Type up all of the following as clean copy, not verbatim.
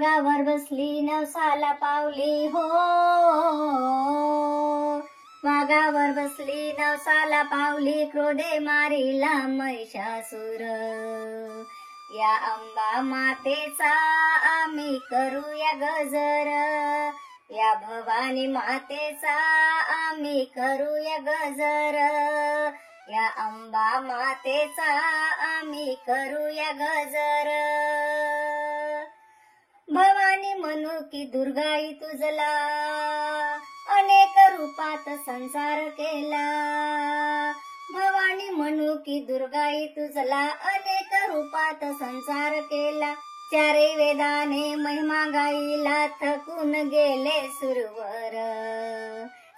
वाघावर बसली नवसाला पावली हो, वाघावर बसली नवसाला पावली, क्रोधे मारिला महिषासुर. या अंबा मातेचा आम्ही करूया गजर, या भवानी मातेचा आम्ही करूया गजर, या अंबा मातेचा आम्ही करूया गजर. भवानी म्हणू की दुर्गाई तुझला, अनेक रूपात संसार केला. भवानी म्हणू की दुर्गाई तुझला, अनेक रूपात संसार केला. चारे वेदाने महिमा गाईला, थकून गेले सुरवर.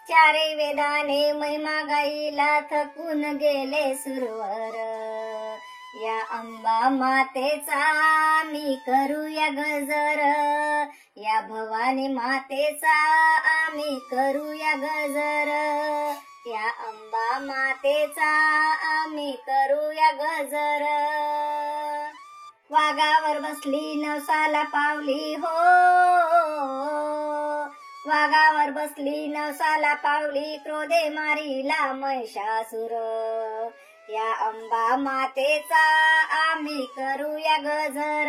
चारे वेदाने महिमा गाईला, थकून गेले सुरवर. या अंबा मातेचा आम्ही करूया गजर, या भवानी मातेचा आम्ही करूया गजर, या अंबा मातेचा आम्ही करूया गजर. वाघावर बसली नवसाला पावली हो, वाघावर बसली नवसाला पावली, क्रोधे मारिला महिषासुर. या अंबा मातेचा आम्ही करूया गजर,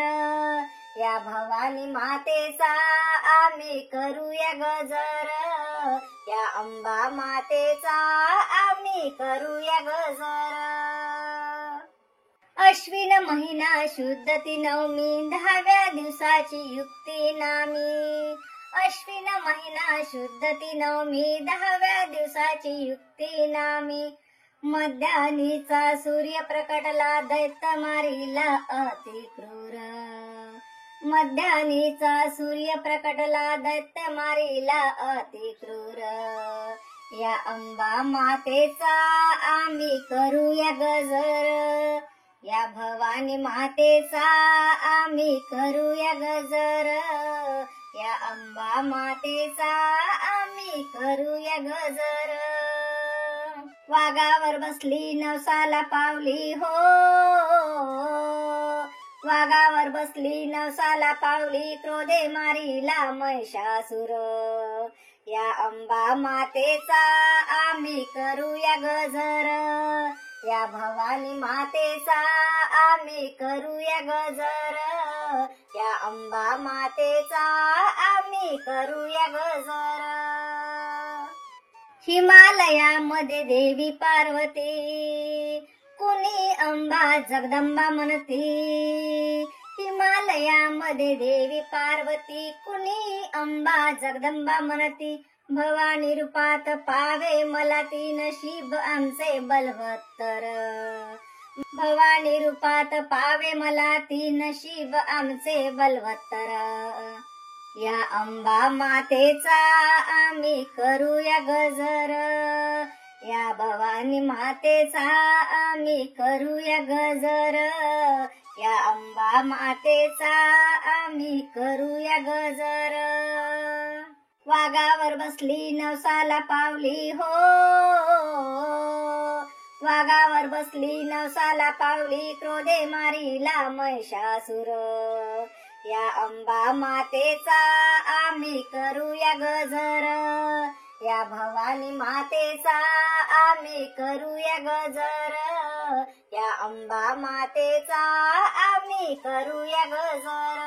या भवानी मातेचा आम्ही करूया गजर, या अंबा मातेचा आम्ही करूया गजर. अश्विन महिना शुद्ध ती नवमी, 10व्या दिवसाची युक्ती नामी. अश्विन महिना शुद्ध ती नवमी, 10व्या दिवसाची युक्ती नामी. मध्यानीचा सूर्य प्रकटला, दैत्य मारिला अति क्रूर. मध्यानीचा सूर्य प्रकटला, दैत्य मारिला अति क्रूर. या अंबा मातेचा आम्ही करूया गजर, या भवानी मातेचा आम्ही करूया गजर, या अंबा मातेचा आम्ही करूया गजर. वाघावर बसली नवसाला पावली हो, वाघावर बसली नवसाला पावली, क्रोधे मारिला महिषासुर. या अंबा मातेचा आम्ही करूया गजर, या भवानी मातेचा आम्ही करूया गजर, या अंबा मातेचा आम्ही करूया गजर. हिमालयामध्ये देवी पार्वती, कुणी अंबा जगदंबा म्हणती. हिमालयामध्ये देवी पार्वती, कुणी अंबा जगदंबा म्हणती. भवानी रूपात पावे मला ती, नशीब आमचे बलवत्तर. भवानी रूपात पावे मला ती, नशीब आमचे बलवत्तर. या अंबा मातेचा आम्ही करूया गजर, या भवानी मातेचा आम्ही करूया गजर, या अंबा मातेचा आम्ही करूया गजर. वाघावर बसली नवसाला पावली हो, वाघावर बसली नवसाला पावली, क्रोधे मारिला महिषासुर. या अंबा मातेचा आम्ही करूया गजर, या भवानी मातेचा आम्ही करूया गजर, या अंबा मातेचा आम्ही करूया गजर.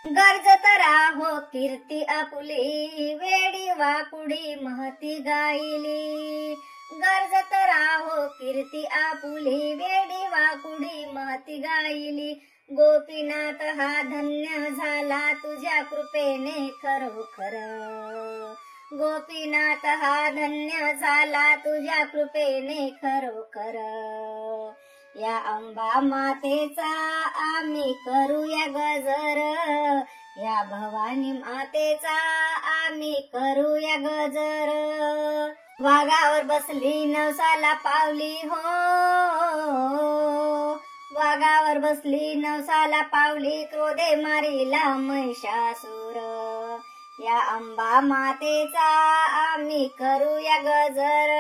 गरजत राहो कीर्ती आपुली, वेडी वाकुडी महती गायली. गरजत राहो कीर्ती आपुली, वेडी वाकुडी महती गायली. गोपीनाथ हा धन्य झाला तुझ्या कृपेने खरोखर. गोपीनाथ हा धन्य झाला तुझ्या कृपेने खरोखर. या अंबा मातेचा आम्ही करूया गजर, या भवानी मातेचा आम्ही करूया गजर. वाघावर बसली नवसाला पावली हो, वाघावर बसली नवसाला पावली, क्रोधे मारिला महिषासुर. या अंबा मातेचा आम्ही करूया गजर,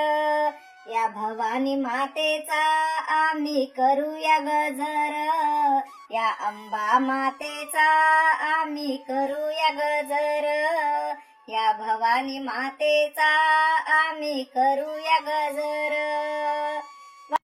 या भवानी मातेचा आम्ही करूया गजर, या अंबा मातेचा आम्ही करूया गजर, या भवानी मातेचा आम्ही करूया गजर.